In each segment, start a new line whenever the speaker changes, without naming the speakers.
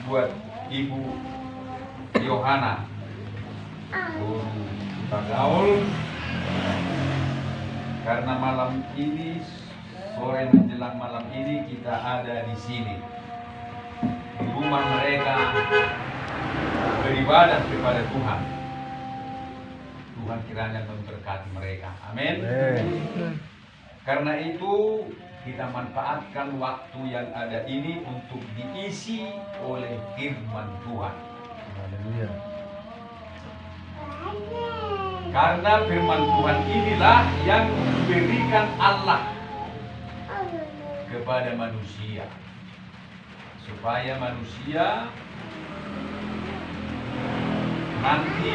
buat Ibu Yohana. Kita gaul karena malam ini, sore menjelang malam ini kita ada di sini di rumah mereka beribadah kepada Tuhan. Tuhan kiranya memberkati mereka. Amin. Karena itu kita manfaatkan waktu yang ada ini untuk diisi oleh firman Tuhan.
Haleluya.
Karena firman Tuhan inilah yang diberikan Allah kepada manusia, supaya manusia nanti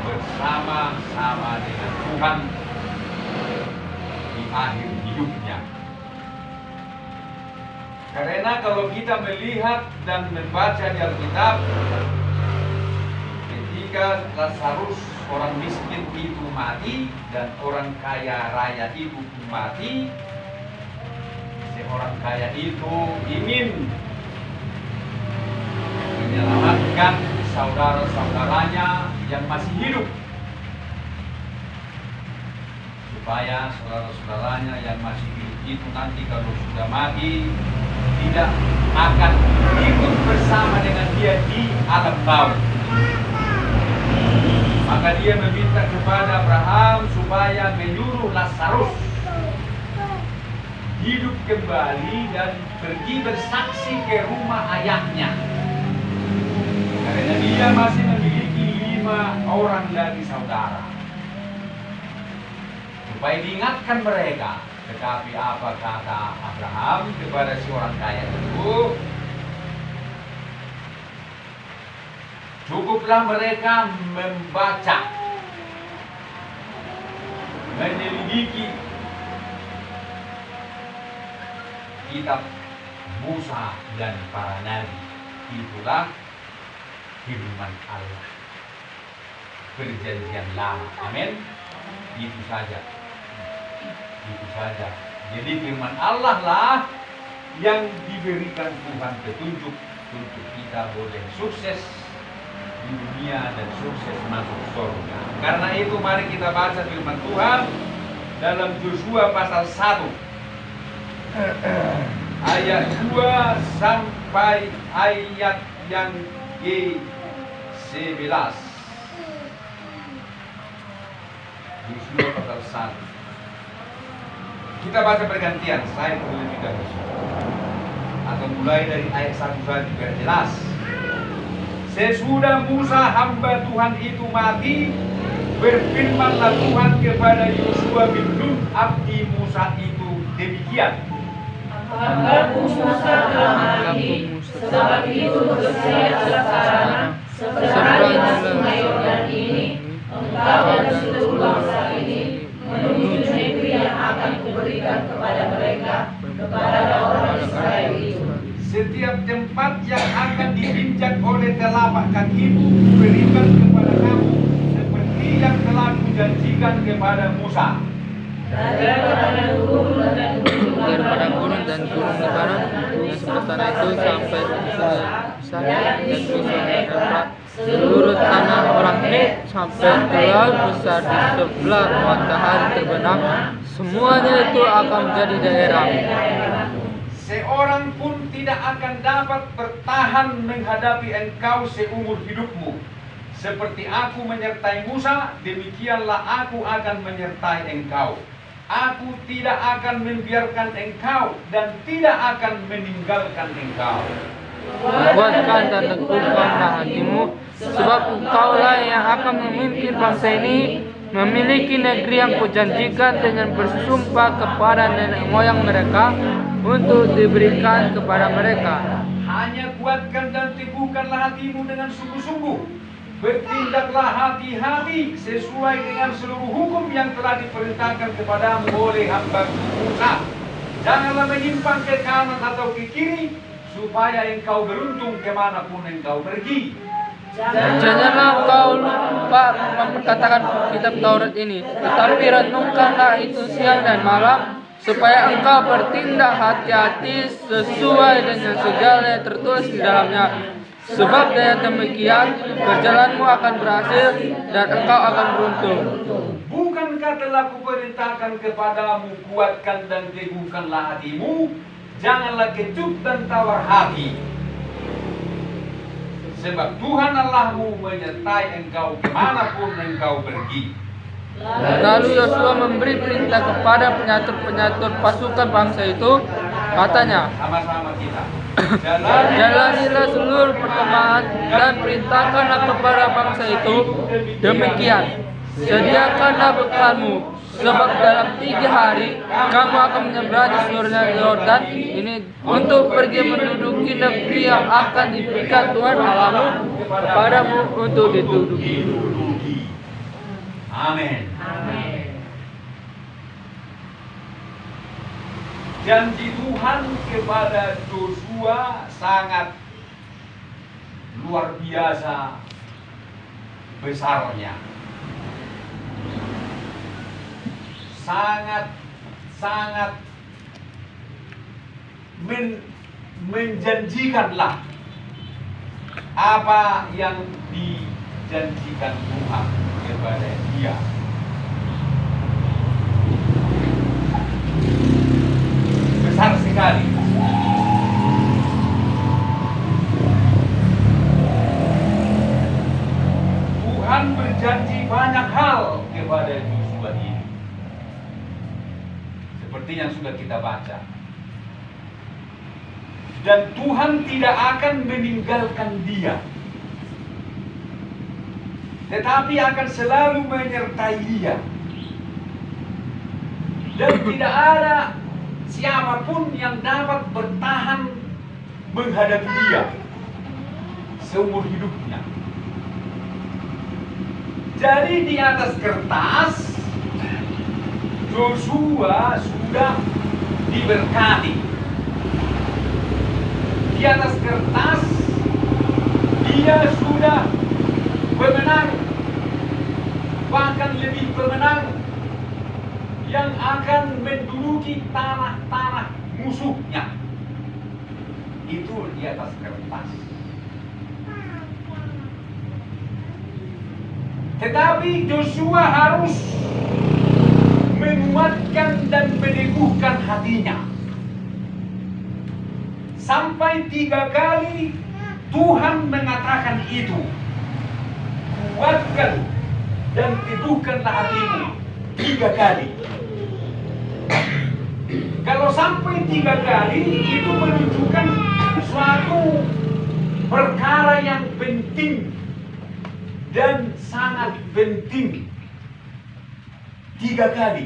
bersama-sama dengan Tuhan di akhir hidupnya. Karena kalau kita melihat dan membaca di Alkitab, ketika Lazarus orang miskin itu mati dan orang kaya raya itu mati, si orang kaya itu ingin menyelamatkan saudara-saudaranya yang masih hidup, supaya saudara-saudaranya yang masih hidup itu nanti kalau sudah mati tidak akan ikut bersama dengan dia di alam bawah. Maka dia meminta kepada Abraham supaya menyuruh Lazarus hidup kembali dan pergi bersaksi ke rumah ayahnya. Karena dia masih memiliki 5 orang lagi saudara. Supaya diingatkan mereka. Tetapi apa kata Abraham kepada si orang kaya itu? Cukuplah mereka membaca, menyelidiki kitab Musa dan para nabi. Itulah firman Allah, perjanjian lama. Amin. Itu saja. Itu saja. Jadi firman Allah lah yang diberikan Tuhan petunjuk untuk kita boleh sukses di dunia dan sukses masuk surga. Karena itu mari kita baca firman Tuhan dalam Yosua pasal 1 ayat 2 sampai ayat yang ke-11. Yosua pasal 1. Kita baca bergantian, saya terlebih dahulu. Atau mulai dari ayat 1 saja biar jelas. Sesudah Musa hamba Tuhan itu mati, berfirmanlah Tuhan kepada Yosua bin Nun abdi Musa itu demikian.
Hamba Musa telah mati, sebab itu bersedia sekarang seberang sungai Yordan ini, engkau dan seluruh bangsa ini menuju negeri yang akan kuberikan kepada mereka, kepada orang Israel itu.
Setiap tempat yang akan dipinjak oleh telapak kakimu kuberikan kepada kamu, seperti yang telah kujanjikan kepada Musa.
Daripada gunung dan gunung
di barat, yang sebelah sana itu sampai besar dan Efrat, seluruh tanah orang Het sampai ke laut besar di sebelah matahari terbenam, semuanya itu akan menjadi daerah.
Seorang pun tidak akan dapat bertahan menghadapi engkau seumur hidupmu. Seperti aku menyertai Musa, demikianlah aku akan menyertai engkau. Aku tidak akan membiarkan engkau dan tidak akan meninggalkan engkau.
Kuatkan dan teguhkanlah hatimu, sebab engkaulah yang akan memimpin bangsa ini memiliki negeri yang kujanjikan dengan bersumpah kepada nenek moyang mereka untuk diberikan kepada mereka.
Hanya kuatkan dan teguhkanlah hatimu dengan sungguh-sungguh. Bertindaklah hati-hati sesuai dengan seluruh hukum yang telah diperintahkan kepadamu oleh hamba Musa. Janganlah menyimpang ke kanan atau ke kiri, supaya engkau beruntung kemanapun engkau pergi.
Janganlah engkau lupa memperkatakan kitab Taurat ini, tetapi renungkanlah itu siang dan malam, supaya engkau bertindak hati-hati sesuai dengan segala yang tertulis di dalamnya. Sebab dengan demikian perjalananmu akan berhasil dan engkau akan beruntung.
Bukankah telah kuperintahkan kepadamu, kuatkan dan teguhkanlah hatimu, janganlah kecut dan tawar hati. Sebab Tuhan Allahmu menyertai engkau kemanapun engkau pergi.
Lalu Yosua memberi perintah kepada penyatur-penyatur pasukan bangsa itu, katanya,
Sama-sama kita.
jalanilah seluruh perkembangan dan perintahkanlah kepada bangsa itu demikian. Sediakanlah bekalmu, sebab dalam 3 hari kamu akan menyeberangi seluruh Yordan ini untuk pergi menduduki negeri yang akan diberikan Tuhan Allahmu kepadamu untuk diduduki.
Amin. Janji Tuhan kepada Joshua sangat luar biasa besarnya. Sangat menjanjikanlah apa yang dijanjikan Tuhan kepada dia. Besar sekali. Tuhan berjanji banyak hal kepada Joshua ini. Seperti yang sudah kita baca. Dan Tuhan tidak akan meninggalkan dia, tetapi akan selalu menyertai dia. Dan tidak ada siapapun yang dapat bertahan menghadapi dia seumur hidupnya. Jadi di atas kertas Joshua sudah diberkati. Di atas kertas dia sudah pemenang, bahkan lebih pemenang, yang akan menduduki tanah-tanah musuhnya. Itu di atas kertas. Tetapi Joshua harus menguatkan dan meneguhkan hatinya. Sampai 3 kali Tuhan mengatakan itu. Kuatkan dan teguhkanlah hatimu 3 kali. Kalau sampai 3 kali itu menunjukkan suatu perkara yang penting dan sangat penting. 3 kali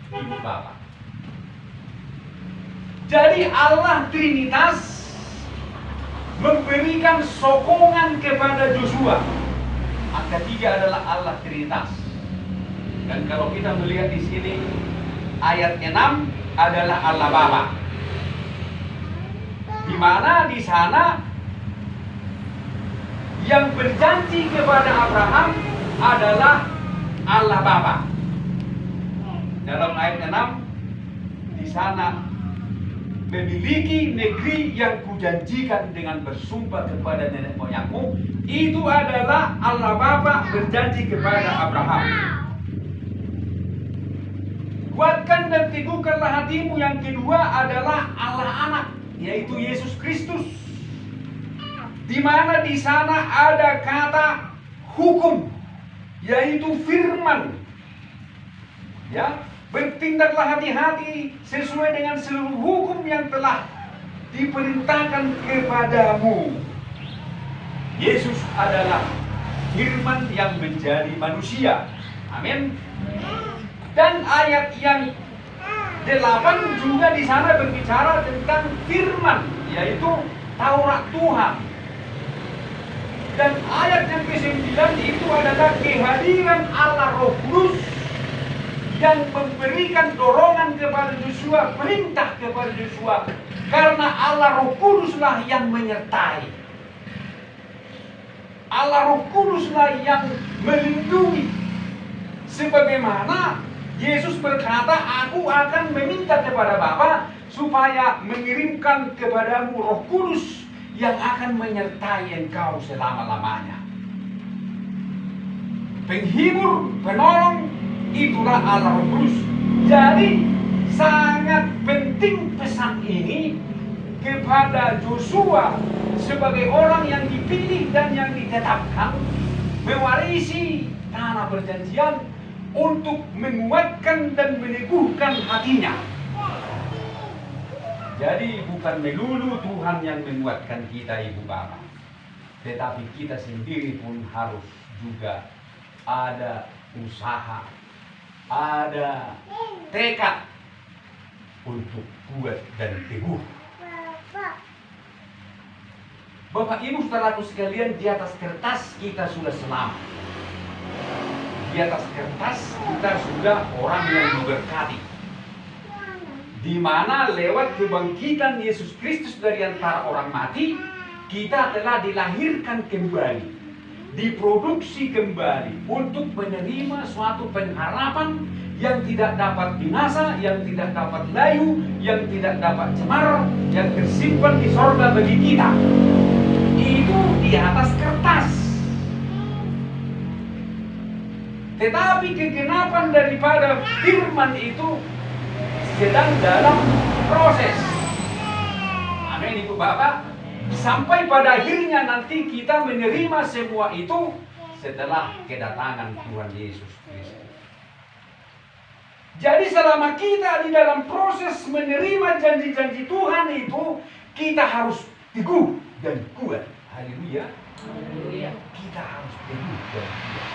Ibu Bapak. Jadi Allah Trinitas memberikan sokongan kepada Joshua. Angka 3 adalah Allah Trinitas. Dan kalau kita melihat di sini ayat 6 adalah Allah Bapa. Di mana di sana yang berjanji kepada Abraham adalah Allah Bapa. Dalam ayat 6 di sana, memiliki negeri yang kujanjikan dengan bersumpah kepada nenek moyangmu, itu adalah Allah Bapa berjanji kepada Abraham. Kuatkan dan teguhkanlah hatimu, yang kedua adalah Allah Anak, yaitu Yesus Kristus. Di mana di sana ada kata hukum, yaitu firman. Ya, bertindaklah hati-hati sesuai dengan seluruh hukum yang telah diperintahkan kepadamu. Yesus adalah firman yang menjadi manusia. Amin. Dan ayat yang 8 juga di sana berbicara tentang firman, yaitu Taurat Tuhan. Dan ayat yang ke-9 itu adalah kehadiran Allah Roh Kudus yang memberikan dorongan kepada Joshua, perintah kepada Joshua, karena Allah Roh Kuduslah yang menyertai. Allah Roh Kuduslah yang melindungi. Sebagaimana Yesus berkata, aku akan meminta kepada Bapa supaya mengirimkan kepadamu Roh Kudus yang akan menyertai engkau selama-lamanya. Penghibur, penolong, itulah Allah Roh Kudus. Jadi sangat penting pesan ini kepada Yosua sebagai orang yang dipilih dan yang ditetapkan mewarisi tanah perjanjian untuk menguatkan dan meneguhkan hatinya. Jadi bukan melulu Tuhan yang menguatkan kita, Ibu Bapak, tetapi kita sendiri pun harus juga ada usaha, ada tekad untuk kuat dan teguh. Bapak Ibu saudaraku sekalian, di atas kertas kita sudah selamat. Di atas kertas kita sudah orang yang diberkati, di mana lewat kebangkitan Yesus Kristus dari antara orang mati, kita telah dilahirkan kembali, diproduksi kembali untuk menerima suatu pengharapan yang tidak dapat binasa, yang tidak dapat layu, yang tidak dapat cemar, yang tersimpan di sorga bagi kita. Itu di atas kertas. Tetapi kegenapan daripada firman itu sedang dalam proses. Amin, Ibu Bapak. Sampai pada akhirnya nanti kita menerima semua itu setelah kedatangan Tuhan Yesus Kristus. Jadi selama kita di dalam proses menerima janji-janji Tuhan itu, kita harus teguh dan kuat. Haleluya. Kita harus teguh dan kuat.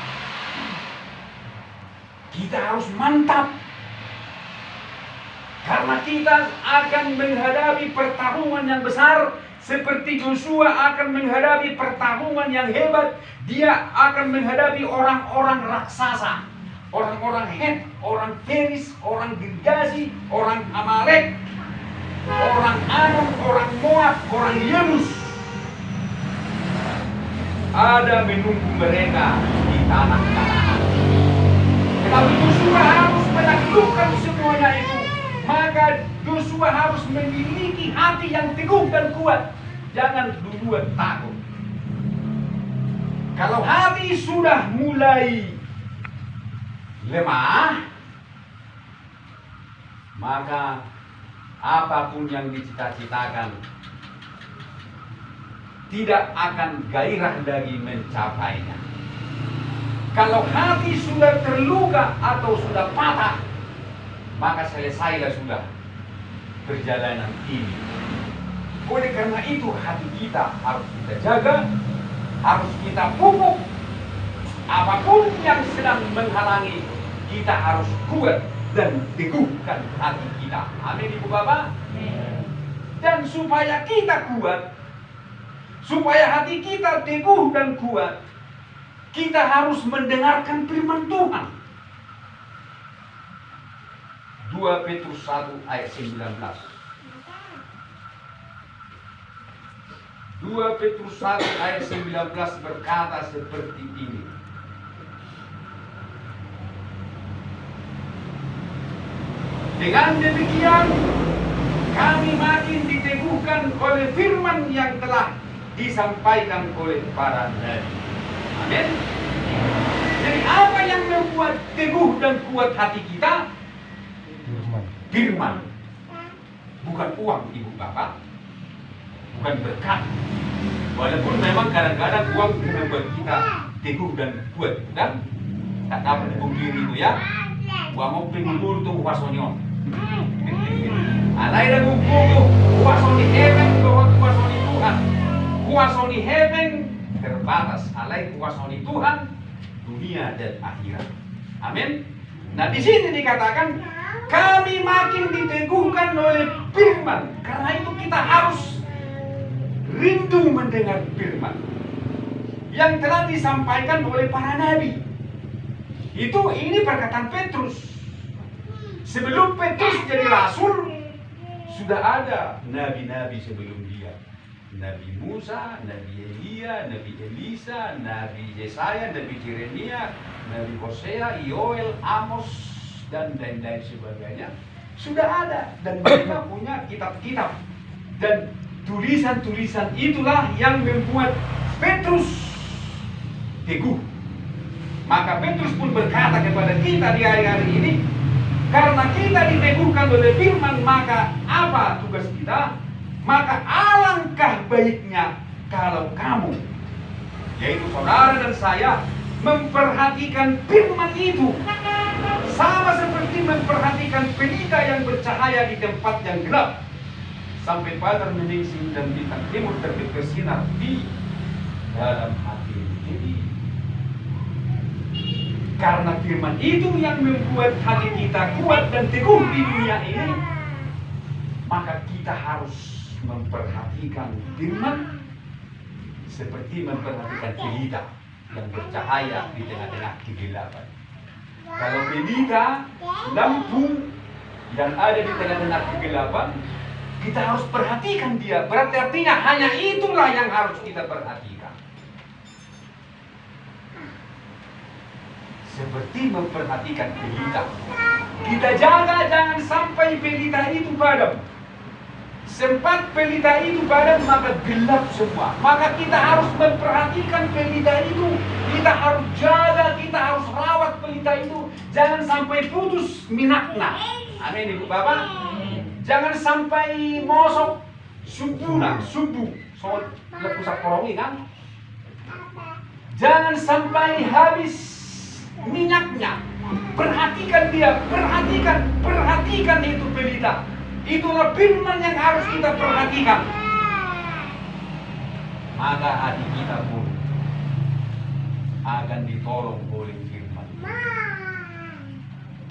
Kita harus mantap. Karena kita akan menghadapi pertarungan yang besar. Seperti Yosua akan menghadapi pertarungan yang hebat. Dia akan menghadapi orang-orang raksasa, orang-orang Het, orang Feris, orang Girgazi, orang Amalek, orang Anom, orang Moab, orang Yebus. Ada menunggu mereka di tanah Kanaan. Tetapi Yosua harus menaklukkan semuanya itu. Maka Yosua harus memiliki hati yang teguh dan kuat. Jangan duluan takut. Kalau hati sudah mulai lemah, maka apapun yang dicita-citakan tidak akan gairah lagi mencapainya. Kalau hati sudah terluka atau sudah patah, maka selesailah sudah perjalanan ini. Oleh karena itu hati kita harus kita jaga, harus kita pupuk. Apapun yang sedang menghalangi, kita harus kuat dan teguhkan hati kita. Amin, Ibu Bapak. Dan supaya kita kuat, supaya hati kita teguh dan kuat, kita harus mendengarkan firman Tuhan. 2 Petrus 1 ayat 19. 2 Petrus 1 ayat 19 berkata seperti ini. Dengan demikian kami makin diteguhkan oleh firman yang telah disampaikan oleh para nabi. Amin. Jadi apa yang membuat teguh dan kuat hati kita? Firman. Bukan uang, Ibu Bapak. Bukan berkat. Walaupun memang kadang-kadang uang membuat kita teguh dan kuat, dan tak dapat dipungkiri itu ya. Uang mau penghibur tuh wasonyon. Alai dan hukum kuasoni heaven, kuasoni Tuhan. Kuasoni heaven terbatas. Alai kuasoni Tuhan, dunia dan akhirat. Amin. Nah di sini dikatakan kami makin diteguhkan oleh firman. Karena itu kita harus rindu mendengar firman yang telah disampaikan oleh para nabi. Ini perkataan Petrus. Sebelum Petrus jadi rasul, sudah ada nabi-nabi sebelum dia. Nabi Musa, Nabi Elia, Nabi Elisa, Nabi Yesaya, Nabi Jeremia, Nabi Hosea, Yoel, Amos, dan lain-lain sebagainya sudah ada, dan mereka punya kitab-kitab, dan tulisan-tulisan itulah yang membuat Petrus teguh. Maka Petrus pun berkata kepada kita di hari-hari ini, karena kita diteguhkan oleh firman, maka apa tugas kita? Maka alangkah baiknya kalau kamu, yaitu saudara dan saya, memperhatikan firman itu, sama seperti memperhatikan pelita yang bercahaya di tempat yang gelap, sampai pada menyingsing dan bintang timur terbit bersinar di dalam hati. Jadi, karena firman itu yang membuat hati kita kuat dan teguh di dunia ini, maka kita harus memperhatikan firman seperti memperhatikan pelita yang bercahaya di tengah-tengah kegelapan. Kalau pelita, lampu yang ada di tengah-tengah kegelapan, kita harus perhatikan dia. Berarti artinya hanya itulah yang harus kita perhatikan. Seperti memperhatikan pelita. Kita jaga jangan sampai pelita itu padam. Sempat pelita itu padam, maka gelap semua. Maka kita harus memperhatikan pelita itu. Kita harus jaga, kita harus rawat pelita itu. Jangan sampai putus minakna. Amin, Ibu Bapak. Jangan sampai mosok subuh. So, pusat korongi kan. Jangan sampai habis minyaknya. Perhatikan dia, perhatikan itu pelita. Itulah firman yang harus kita perhatikan. Maka hati kita pun akan ditolong oleh firman.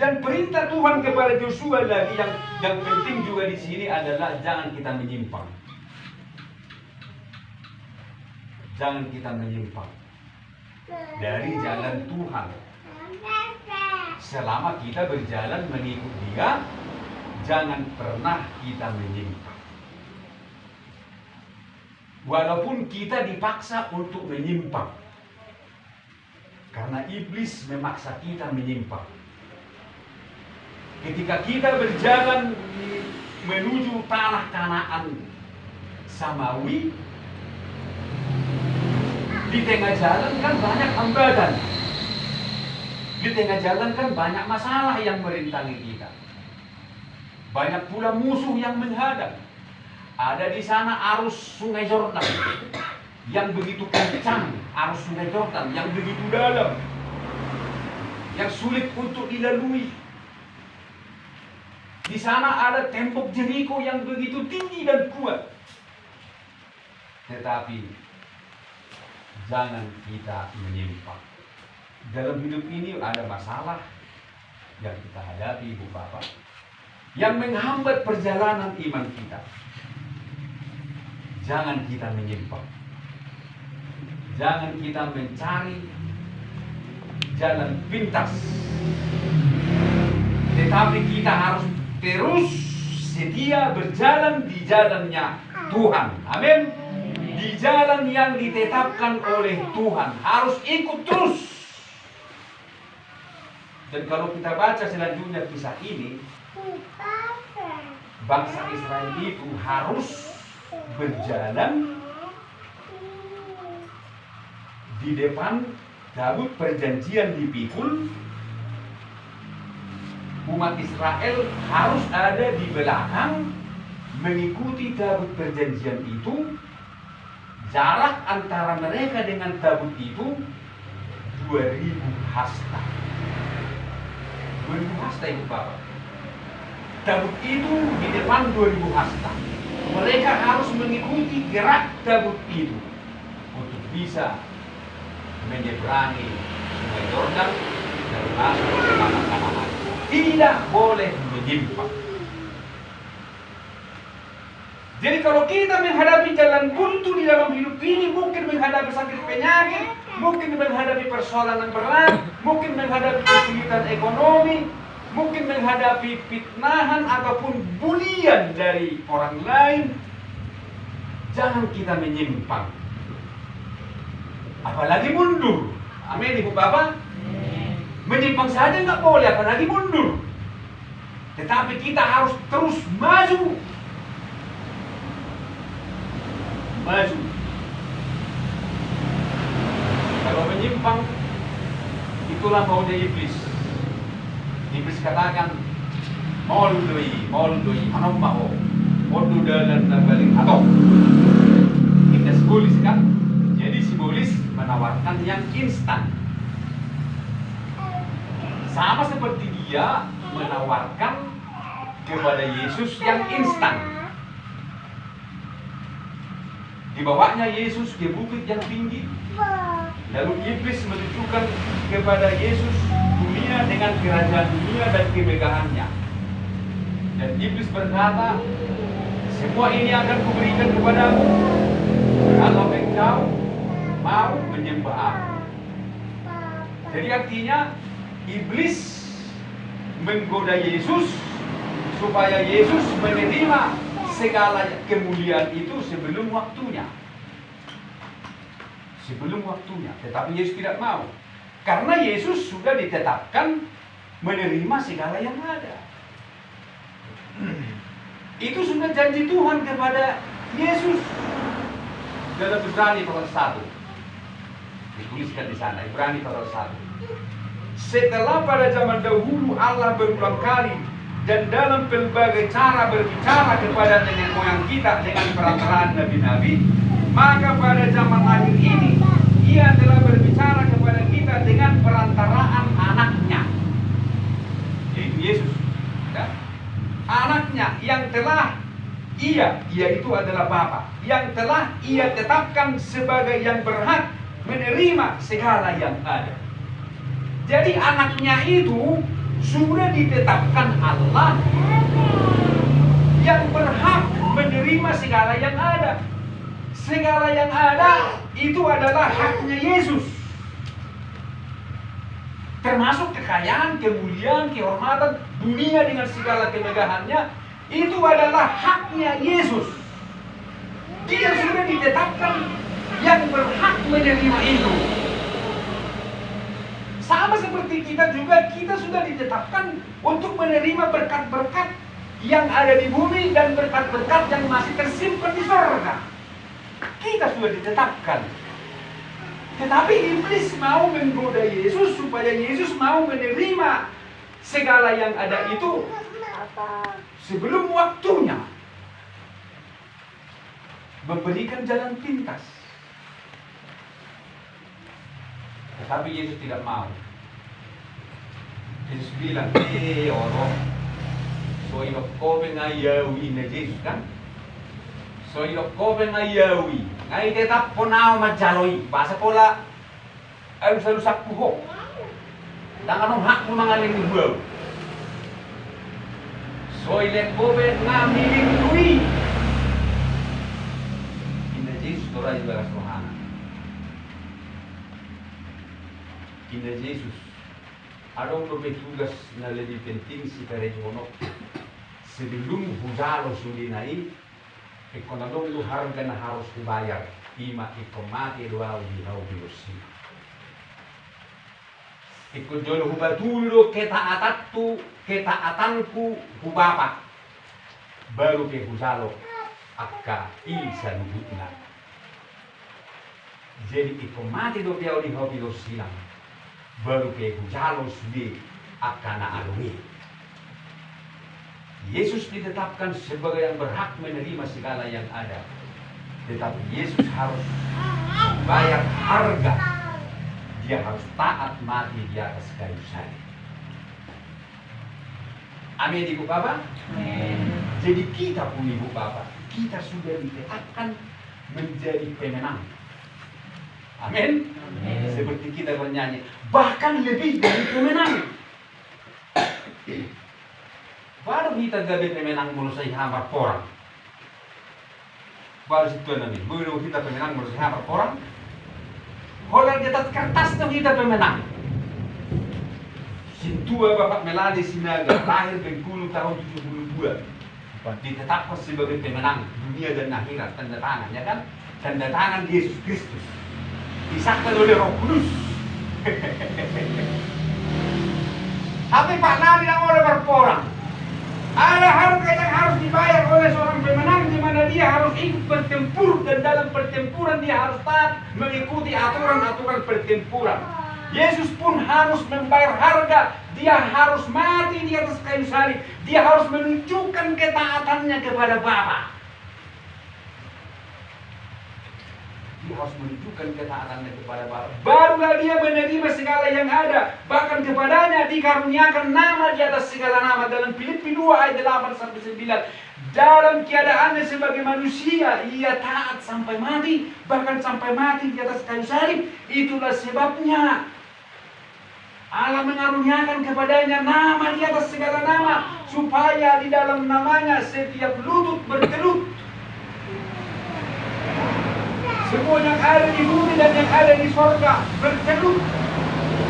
Dan perintah Tuhan kepada Yosua lagi yang penting juga di sini adalah jangan kita menyimpang. Jangan kita menyimpang dari jalan Tuhan. Selama kita berjalan mengikut Dia, jangan pernah kita menyimpang. Walaupun kita dipaksa untuk menyimpang, karena iblis memaksa kita menyimpang. Ketika kita berjalan menuju tanah Kanaan Samawi, di tengah jalan kan banyak hambatan. Di tengah jalan kan banyak masalah yang merintangi kita. Banyak pula musuh yang menghadang. Ada di sana arus Sungai Yordan yang begitu kencang, arus Sungai Yordan yang begitu dalam, yang sulit untuk dilalui. Di sana ada tembok Jeriko yang begitu tinggi dan kuat. Tetapi jangan kita menyimpang. Dalam hidup ini ada masalah yang kita hadapi, Ibu Bapak, yang menghambat perjalanan iman kita. Jangan kita menyimpang. Jangan kita mencari jalan pintas. Tetapi kita harus terus setia berjalan di jalannya Tuhan. Amin. Di jalan yang ditetapkan oleh Tuhan. Harus ikut terus. Dan kalau kita baca selanjutnya kisah ini, bangsa Israel itu harus berjalan di depan tabut perjanjian dipikul. Umat Israel harus ada di belakang mengikuti tabut perjanjian itu. Jarak antara mereka dengan tabut itu 2000 hasta. 2000 hasta, Ibu Bapak. Tabut itu di depan 2000 hasta. Mereka harus mengikuti gerak tabut itu untuk bisa menyeberangi Sungai Yordan dan masuk ke tanah Kanaan. Tidak boleh menyimpang. Jadi kalau kita menghadapi jalan buntu di dalam hidup ini, mungkin menghadapi sakit penyakit, mungkin menghadapi persoalan yang berat, mungkin menghadapi kesulitan ekonomi, mungkin menghadapi fitnahan ataupun bulian dari orang lain, jangan kita menyimpang. Apalagi mundur. Amin, Ibu Bapak. Menyimpang saja nggak boleh, apalagi mundur. Tetapi kita harus terus maju. Maju. Kalau menyimpang, itulah maunya iblis. Iblis katakan, mau doi, anom mau, odu dalam balik atau kita simbolis kan? Jadi simbolis menawarkan yang instan. Sama seperti dia menawarkan kepada Yesus yang instan. Dibawanya Yesus ke bukit yang tinggi. Lalu iblis menunjukkan kepada Yesus dunia dengan kerajaan dunia dan kemegahannya. Dan iblis berkata, semua ini akan kuberikan kepadamu kalau engkau mau menyembah aku. Jadi artinya iblis menggoda Yesus supaya Yesus menerima segala kemuliaan itu sebelum waktunya. Sebelum waktunya. Tetapi Yesus tidak mau. Karena Yesus sudah ditetapkan menerima segala yang ada. Itu sudah janji Tuhan kepada Yesus. Dalam Ibrani pasal 1. Dituliskan di sana, Ibrani pasal 1. Setelah pada zaman dahulu Allah berulang kali dan dalam pelbagai cara berbicara kepada nenek moyang kita dengan perantaraan nabi-nabi, maka pada zaman akhir ini Ia telah berbicara kepada kita dengan perantaraan anaknya, yaitu Yesus, ya? Anaknya yang telah Ia itu adalah Bapa, yang telah Ia tetapkan sebagai yang berhak menerima segala yang ada. Jadi anaknya itu sudah ditetapkan Allah yang berhak menerima segala yang ada. Segala yang ada itu adalah haknya Yesus. Termasuk kekayaan, kemuliaan, kehormatan, dunia dengan segala kemegahannya, itu adalah haknya Yesus. Dia sudah ditetapkan yang berhak menerima itu. Sama seperti kita juga, kita sudah ditetapkan untuk menerima berkat-berkat yang ada di bumi dan berkat-berkat yang masih tersimpan di surga. Kita sudah ditetapkan. Tetapi iblis mau menggoda Yesus supaya Yesus mau menerima segala yang ada itu sebelum waktunya. Memberikan jalan pintas. Tetapi Yesus tidak mau. Yesus bilang, orang soalnya kau mengayawi na Yesus kan? Soalnya kau mengayawi, ngai tetap ponau majaloi, bahasa pola, selalu sakpuho. Tangan hak mengalami buau. Soalnya kau mengambil duit. Ina Yesus orang juga rohana. Ina Yesus, adong lebih tugas na lebih penting si karejono sebelum hujalo sulinai, ekonomi lu harga na harus dibayar, ima ikomati luau dihau biusi. Ikut jono hubatulo ketaatanku hubapa, baru ke hujalo akka isa nubutna. Jadi ikomati do piau dihau biusi lang. Baru ke hujalo sudah akan alui. Yesus ditetapkan sebagai yang berhak menerima segala yang ada. Tetapi Yesus harus bayar harga. Dia harus taat mati di atas kayu salib. Amin Ibu Bapak? Amin. Jadi kita pun Ibu Bapak, kita sudah ditetapkan menjadi pemenang. Amin. Amin. Seperti kita bernyanyi, bahkan lebih dari pemenang. Baru kita gabi pemenang melusai hamar porang. Baru situ namin, baru kita pemenang melusai hamar porang. Holar di atas kertas itu kita pemenang. Sintua Bapak Melani Sinaga, lahir Bengkulu tahun 72. Ditetapkan sebagai pemenang dunia dan akhirat, tanda tangan, ya kan? Tanda tangan Yesus Kristus. Disahkan oleh Roh Kudus. Tapi Pak Nadi tidak boleh berperang. Ada harga yang harus dibayar oleh seorang pemenang, di mana dia harus ikut bertempur, dan dalam pertempuran dia harus taat mengikuti aturan-aturan pertempuran. Yesus pun harus membayar harga. Dia harus mati di atas kayu salib. Dia harus menunjukkan ketaatannya kepada Bapa. Dia harus menunjukkan ketaatannya kepada Bapa. Barulah dia menerima segala yang ada. Bahkan kepadanya dikaruniakan nama di atas segala nama. Dalam Filipi 2 ayat 8-9. Dalam keadaannya sebagai manusia, ia taat sampai mati. Bahkan sampai mati di atas kayu salib. Itulah sebabnya Allah mengaruniakan kepadanya nama di atas segala nama, supaya di dalam namanya setiap lutut bertelut. Semua yang ada di bumi dan yang ada di sorga bertelut,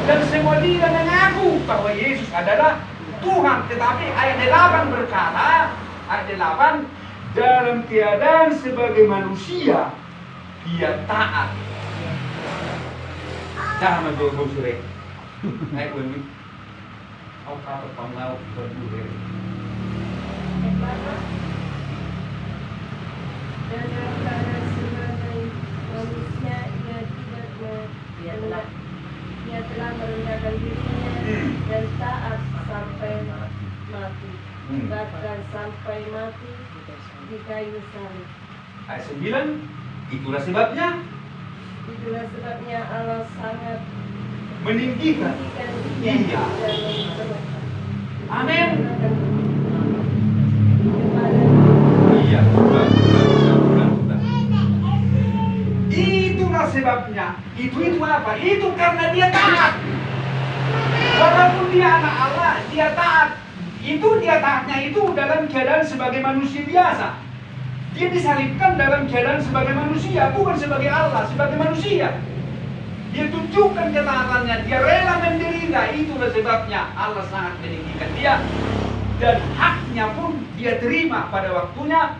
dan semua dia mengaku bahwa Yesus adalah Tuhan. Tetapi ayat 8 berkata, ayat 8, dalam keadaan sebagai manusia dia taat. Jangan menjauh sore. Naik bumi, kau kata pengau berdua.
Dan dalam keadaan sebagai manusia ia telah merendahkan dirinya dan taat sampai mati, bahkan sampai mati di kayu salib.
Ayat 9, itulah sebabnya
Allah sangat
meninggikan dia. Amin. Iya, betul. Itulah sebabnya. Itu apa? Itu karena dia taat. Walaupun dia anak Allah, dia taat. Dia taatnya itu dalam keadaan sebagai manusia biasa. Dia disalibkan dalam keadaan sebagai manusia, bukan sebagai Allah, sebagai manusia. Dia tunjukkan ketaatannya, dia rela menderita. Itulah sebabnya Allah sangat meninggikan dia, dan haknya pun dia terima pada waktunya.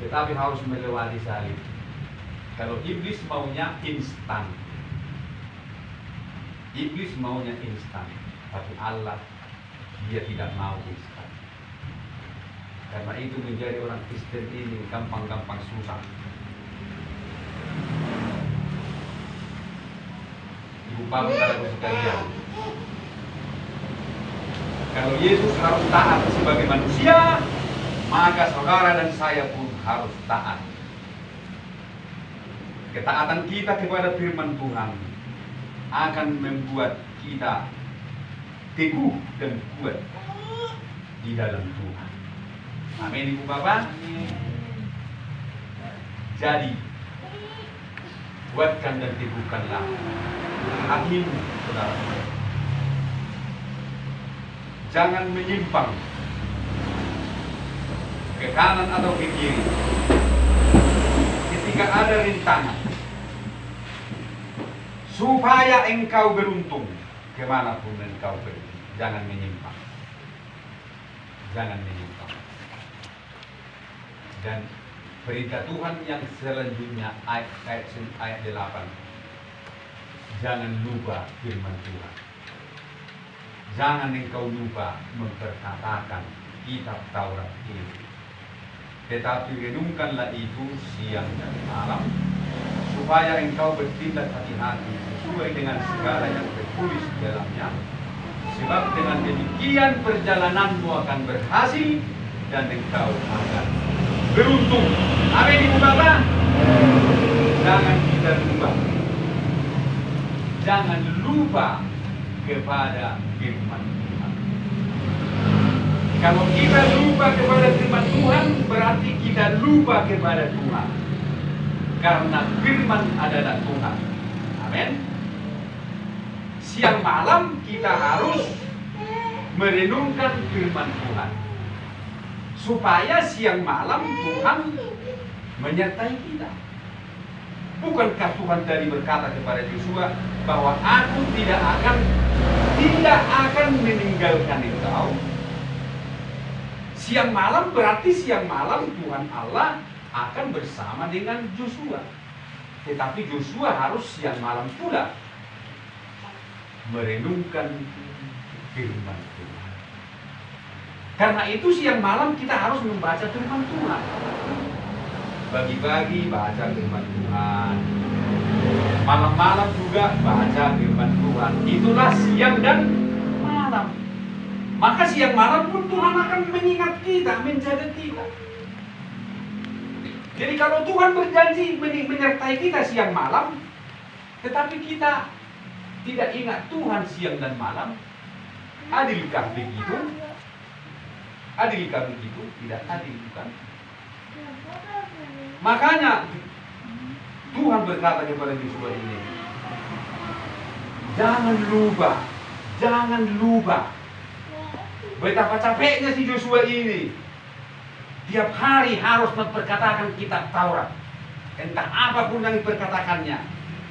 Tetapi harus melewati salib. Kalau iblis maunya instan, tapi Allah dia tidak mau instan. Karena itu menjadi orang Kristen ini gampang-gampang susah. Ibu bapak saudara sekalian, kalau Yesus harus taat sebagai manusia, maka saudara dan saya pun harus taat. Ketaatan kita kepada firman Tuhan akan membuat kita teguh dan kuat di dalam Tuhan. Amin, ibu bapak. Jadi kuatkan dan teguhkanlah hatimu, saudara. Jangan menyimpang ke kanan atau ke kiri ketika ada rintangan, supaya engkau beruntung kemanapun engkau pergi. Jangan menyimpang. Dan perintah Tuhan yang selanjutnya ayat 8, jangan lupa firman Tuhan. Jangan engkau lupa memperkatakan kitab Taurat ini. Tetapi renungkanlah itu siang dan malam, supaya engkau bertindak hati-hati sesuai dengan segala yang tertulis di dalamnya. Sebab dengan demikian perjalananmu akan berhasil dan engkau akan beruntung. Amin, ibu bapak. Jangan kita lupa. Jangan lupa kepada firman Tuhan. Kalau kita lupa kepada firman Tuhan, berarti kita lupa kepada Tuhan. Karena firman adalah Tuhan. Amin. Siang malam kita harus merenungkan firman Tuhan, supaya siang malam Tuhan menyertai kita. Bukankah Tuhan tadi berkata kepada Yosua bahwa aku tidak akan meninggalkan engkau? Siang malam berarti siang malam Tuhan Allah akan bersama dengan Yosua. Tetapi Yosua harus siang malam pula. merenungkan firman Tuhan. Karena itu siang malam kita harus membaca firman Tuhan. Pagi-pagi baca firman Tuhan, malam-malam juga baca firman Tuhan. Itulah siang dan malam. Maka siang malam pun Tuhan akan mengingat kita, menjaga kita. Jadi kalau Tuhan berjanji menyertai kita siang malam, tetapi kita tidak ingat Tuhan siang dan malam, adilkah begitu? Adilkah begitu? Tidak adil, bukan? Makanya Tuhan berkata kepada Yosua ini, jangan lupa betapa capeknya si Yosua ini. Tiap hari harus memperkatakan kitab Taurat. Entah apapun yang diperkatakannya,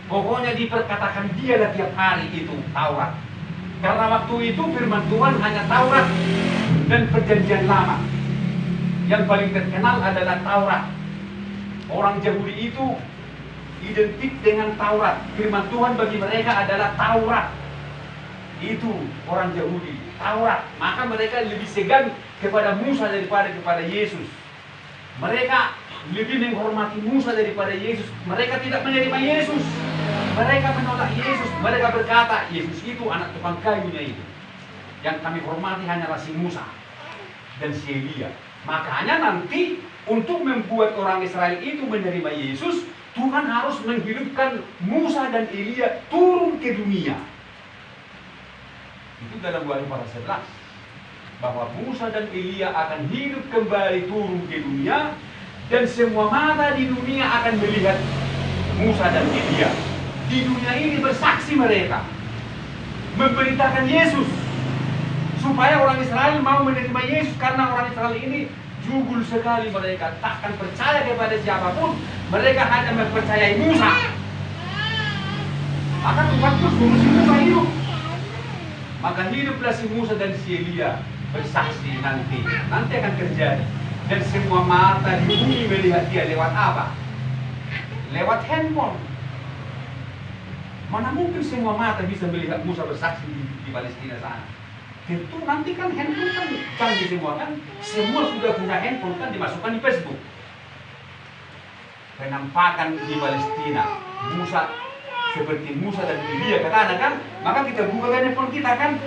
pokoknya diperkatakan dialah tiap hari itu Taurat. Karena waktu itu firman Tuhan hanya Taurat dan Perjanjian Lama. Yang paling terkenal adalah Taurat. Orang Yahudi itu identik dengan Taurat. Firman Tuhan bagi mereka adalah Taurat. Itu orang Yahudi, Taurat. Maka mereka lebih segan kepada Musa daripada kepada Yesus. Mereka lebih menghormati Musa daripada Yesus. Mereka tidak menerima Yesus. Mereka menolak Yesus. Mereka berkata, Yesus itu anak tukang kayunya itu. Yang kami hormati hanyalah si Musa dan si Elia. Makanya nanti untuk membuat orang Israel itu menerima Yesus, Tuhan harus menghidupkan Musa dan Elia turun ke dunia. Itu dalam Wahyu pasal 11, bahwa Musa dan Elia akan hidup kembali turun ke dunia, dan semua mata di dunia akan melihat Musa dan Elia. Di dunia ini bersaksi mereka, memberitakan Yesus, supaya orang Israel mau menerima Yesus. Karena orang Israel ini jugul sekali, mereka takkan percaya kepada siapapun, mereka hanya mempercayai Musa. Maka Tuhan pun suruh si Musa hidup. Maka hiduplah si Musa dan si Elia bersaksi nanti akan terjadi. Dan semua mata di bumi melihat dia lewat apa? Lewat handphone. Mana mungkin semua mata bisa melihat Musa bersaksi di Palestina sana? Tentu nanti kan handphone kan canggih semua kan. Semua sudah punya handphone kan, dimasukkan di Facebook. Penampakan di Palestina, seperti Musa dan Elia katanya kan, maka kita buka handphone kita kan,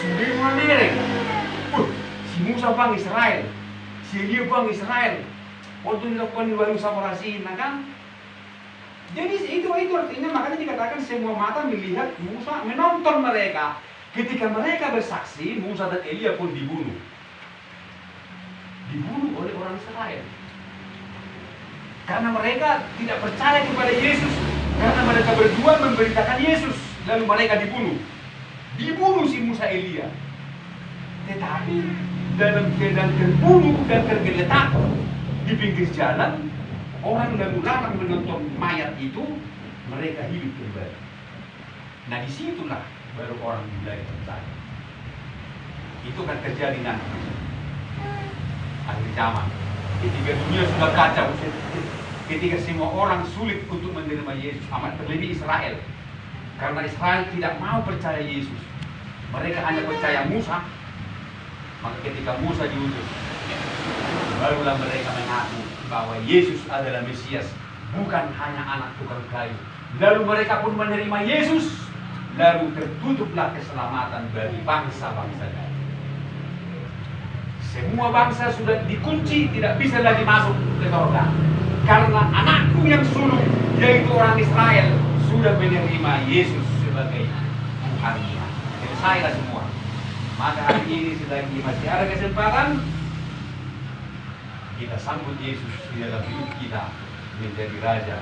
semua merek. Si Musa bang Israel, si Elia bang Israel, waktu dilakukan di Wahyu Samarasi, kan? Jadi itu artinya, makanya dikatakan semua mata melihat Musa, menonton mereka. Ketika mereka bersaksi, Musa dan Elia pun dibunuh oleh orang Israel. Karena mereka tidak percaya kepada Yesus. Karena mereka berdua memberitakan Yesus, lalu mereka dibunuh si Musa Elia. Tetapi dalam keadaan terbunuh dan tergeletak di pinggir jalan, orang lalu lalang menonton mayat itu, mereka hidup kembali. Nah disitulah baru orang mulai percaya. Itu kan terjadi nanti akhir zaman, ketika dunia sudah kacau, ketika semua orang sulit untuk menerima Yesus, amat terlebih Israel. Karena Israel tidak mau percaya Yesus, mereka hanya percaya Musa. Maka ketika Musa diutus, barulah mereka mengaku bahwa Yesus adalah Mesias, bukan hanya anak tukang kayu. Lalu mereka pun menerima Yesus, lalu tertutuplah keselamatan bagi bangsa-bangsa lain. Semua bangsa sudah dikunci, tidak bisa lagi masuk ke surga. Karena anakku yang sulung, yaitu orang Israel, sudah menerima Yesus sebagai Tuhannya. Selesailah semua. Maka hari ini selagi masih ada kesempatan, kita sambut Yesus di dalam hidup kita menjadi Raja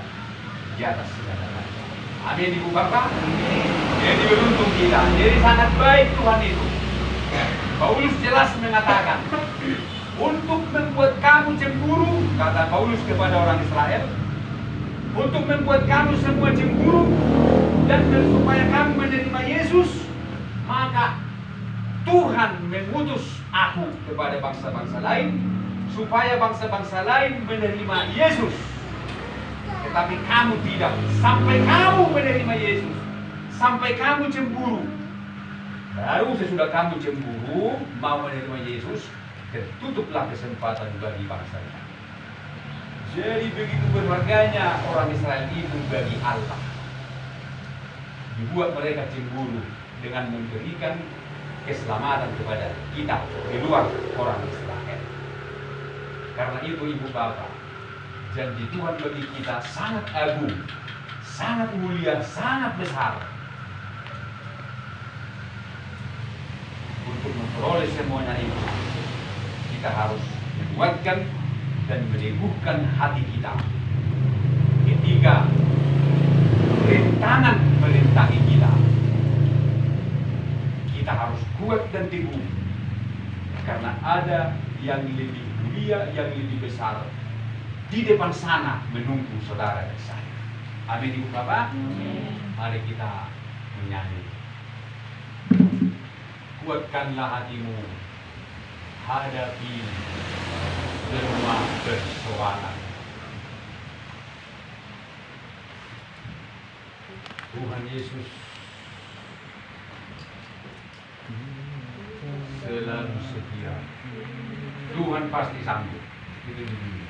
di atas segala raja. Amin, Ibu Bapak. Jadi beruntung kita. Jadi sangat baik Tuhan itu. Paulus jelas mengatakan, untuk membuat kamu cemburu, kata Paulus kepada orang Israel, untuk membuat kamu semua cemburu dan supaya kamu menerima Yesus, maka Tuhan mengutus aku kepada bangsa-bangsa lain, supaya bangsa-bangsa lain menerima Yesus. Tetapi kamu tidak. Sampai kamu menerima Yesus, sampai kamu cemburu. Baru sesudah kamu cemburu mau menerima Yesus, tertutuplah kesempatan bagi bangsa ini. Jadi begitu berharganya orang Israel itu bagi Allah. Dibuat mereka cemburu dengan memberikan keselamatan kepada kita di luar orang Israel. Karena itu ibu bapak, janji Tuhan bagi kita sangat agung, sangat mulia, sangat besar. Untuk memperoleh semuanya itu, kita harus menguatkan dan meneguhkan hati kita ketika rintangan merintangi kita. Kita harus kuat dan teguh karena ada yang lebih mulia, yang lebih besar di depan sana menunggu saudara dan saya. Amin ibu bapak. Mari kita menyanyi. Kuatkanlah hatimu, hadapi semua persoalan. Tuhan Yesus selalu setia. Tuhan pasti sanggup. Itu dulu.